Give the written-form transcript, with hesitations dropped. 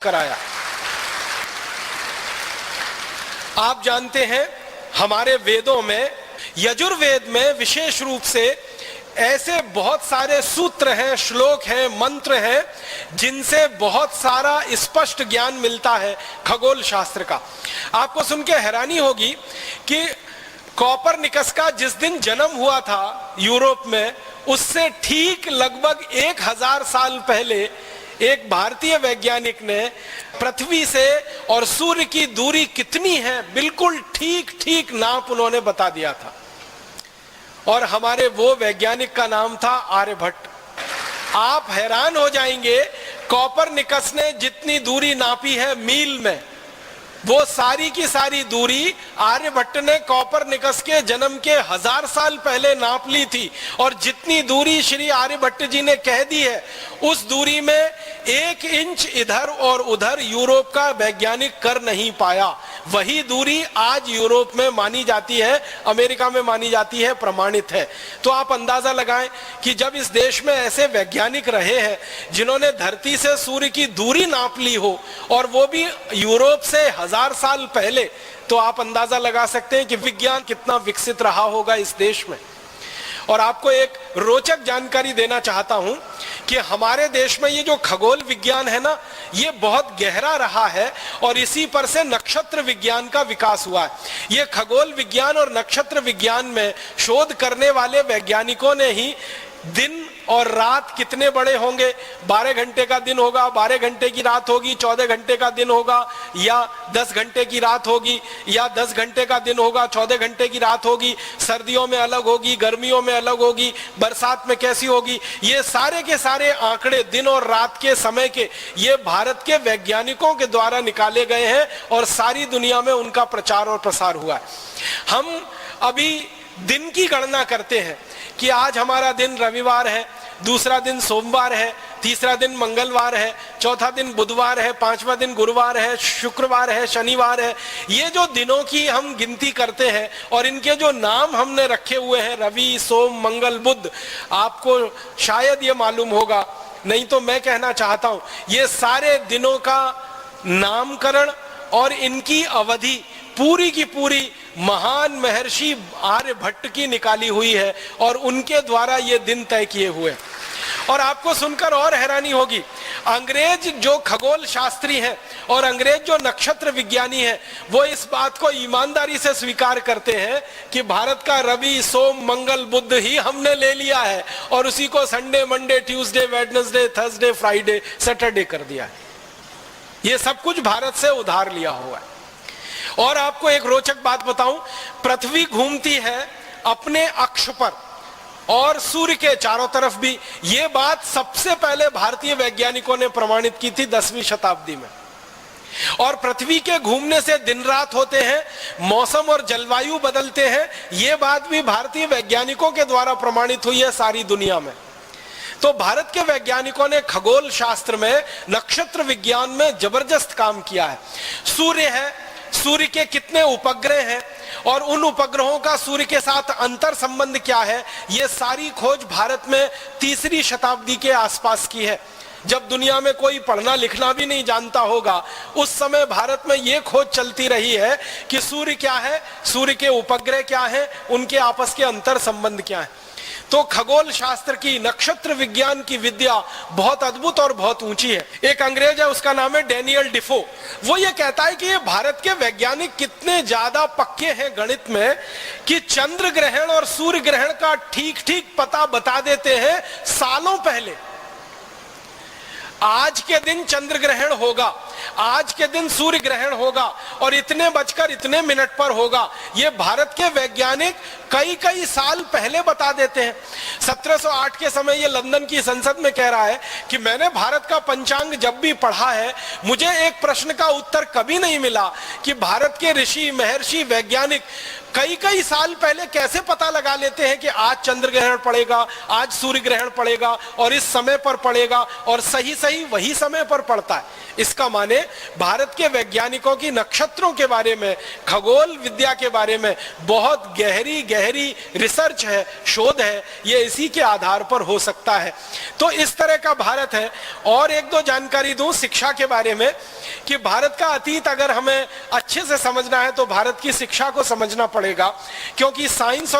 कराया। आप जानते हैं हमारे वेदों में, यजुर्वेद में विशेष रूप से ऐसे बहुत सारे सूत्र हैं, श्लोक हैं, मंत्र हैं जिनसे बहुत सारा स्पष्ट ज्ञान मिलता है खगोल शास्त्र का। आपको सुन के हैरानी होगी कि कोपरनिकस का जिस दिन जन्म हुआ था यूरोप में, उससे ठीक लगभग 1000 साल पहले एक भारतीय वैज्ञानिक ने पृथ्वी से और सूर्य की दूरी कितनी है बिल्कुल ठीक ठीक नाप उन्होंने बता दिया था। और हमारे वो वैज्ञानिक का नाम था आर्यभट्ट। आप हैरान हो जाएंगे, कोपरनिकस ने जितनी दूरी नापी है मील में, वो सारी की सारी दूरी आर्यभट्ट ने कोपरनिकस के जन्म के 1000 साल पहले नाप ली थी। और जितनी दूरी श्री आर्यभट्ट जी ने कह दी है, उस दूरी में 1 इंच इधर और उधर यूरोप का वैज्ञानिक कर नहीं पाया। वही दूरी आज यूरोप में मानी जाती है, अमेरिका में मानी जाती है, प्रमाणित है। तो आप अंदाजा लगाएं कि जब इस देश में ऐसे वैज्ञानिक रहे हैं जिन्होंने धरती से सूर्य की दूरी नाप ली हो, और वो भी यूरोप से 1000 साल पहले, तो आप अंदाजा लगा सकते हैं कि विज्ञान कितना विकसित रहा होगा इस देश में। और आपको एक रोचक जानकारी देना चाहता हूं कि हमारे देश में ये जो खगोल विज्ञान है ना, ये बहुत गहरा रहा है और इसी पर से नक्षत्र विज्ञान का विकास हुआ है। ये खगोल विज्ञान और नक्षत्र विज्ञान में शोध करने वाले वैज्ञानिकों ने ही दिन और रात कितने बड़े होंगे, 12 घंटे का दिन होगा, 12 घंटे की रात होगी, 14 घंटे का दिन होगा, या 10 घंटे की रात होगी, या 10 घंटे का दिन होगा, 14 घंटे की रात होगी, सर्दियों में अलग होगी, गर्मियों में अलग होगी, बरसात में कैसी होगी, ये सारे के सारे आंकड़े दिन और रात के समय के, ये भारत के वैज्ञानिकों के द्वारा निकाले गए हैं और सारी दुनिया में उनका प्रचार और प्रसार हुआ है। हम अभी दिन की गणना करते हैं कि आज हमारा दिन रविवार है, दूसरा दिन सोमवार है, तीसरा दिन मंगलवार है, चौथा दिन बुधवार है, पांचवा दिन गुरुवार है, शुक्रवार है, शनिवार है। ये जो दिनों की हम गिनती करते हैं और इनके जो नाम हमने रखे हुए हैं, रवि, सोम, मंगल, बुध, आपको शायद ये मालूम होगा, नहीं तो मैं कहना चाहता हूं, ये सारे दिनों का नामकरण और इनकी अवधि पूरी की पूरी महान महर्षि आर्यभट्ट की निकाली हुई है और उनके द्वारा ये दिन तय किए हुए। और आपको सुनकर और हैरानी होगी, अंग्रेज जो खगोल शास्त्री हैं और अंग्रेज जो नक्षत्र विज्ञानी हैं, वो इस बात को ईमानदारी से स्वीकार करते हैं कि भारत का रवि, सोम, मंगल, बुध ही हमने ले लिया है और उसी को Sunday, Monday, Tuesday, Wednesday, Thursday, Friday, Saturday कर दिया है। ये सब कुछ भारत से उधार लिया हुआ है। और आपको एक रोचक बात बताऊं, पृथ्वी घूमती है अपने अक्ष पर और सूर्य के चारों तरफ भी। यह बात सबसे पहले भारतीय वैज्ञानिकों ने प्रमाणित की थी 10वीं शताब्दी में। और पृथ्वी के घूमने से दिन रात होते हैं, मौसम और जलवायु बदलते हैं, यह बात भी भारतीय वैज्ञानिकों के द्वारा प्रमाणित हुई है सारी दुनिया में। तो भारत के वैज्ञानिकों ने खगोल शास्त्र में, नक्षत्र विज्ञान में जबरदस्त काम किया है। सूर्य है, सूर्य के कितने उपग्रह हैं और उन उपग्रहों का सूर्य के साथ अंतर संबंध क्या है, यह सारी खोज भारत में 3री शताब्दी के आसपास की है। जब दुनिया में कोई पढ़ना लिखना भी नहीं जानता होगा, उस समय भारत में यह खोज चलती रही है कि सूर्य क्या है, सूर्य के उपग्रह क्या है, उनके आपस के अंतर संबंध क्या है। तो खगोल शास्त्र की, नक्षत्र विज्ञान की विद्या बहुत अद्भुत और बहुत ऊंची है। एक अंग्रेज है, उसका नाम है डेनियल डिफो। वो ये कहता है कि ये भारत के वैज्ञानिक कितने ज्यादा पक्के हैं गणित में कि चंद्र ग्रहण और सूर्य ग्रहण का ठीक ठीक पता बता देते हैं सालों पहले। आज के दिन चंद्र ग्रहण होगा, आज के दिन सूर्य ग्रहण होगा और इतने बजकर इतने मिनट पर होगा, ये भारत के वैज्ञानिक कई कई साल पहले बता देते हैं। 1708 के समय ये लंदन की संसद में कह रहा है कि मैंने भारत का पंचांग जब भी पढ़ा है, मुझे एक प्रश्न का उत्तर कभी नहीं मिला कि भारत के ऋषि, महर्षि, वैज्ञानिक कई कई साल पहले कैसे पता लगा लेते हैं कि आज चंद्र ग्रहण पड़ेगा, आज सूर्य ग्रहण पड़ेगा और इस समय पर पड़ेगा और सही सही सही वही समय पर पड़ता है। इसका माने भारत के वैज्ञानिकों की नक्षत्रों के बारे में, खगोल विद्या के बारे में बहुत गहरी गहरी रिसर्च है, शोध है, ये इसी के आधार पर हो सकता है। तो इस तरह का भारत है। और एक दो जानकारी दूं शिक्षा के बारे में कि भारत का अतीत अगर हमें अच्छे से समझना है तो भारत की शिक्षा को समझना पड़ेगा, क्योंकि साइंस और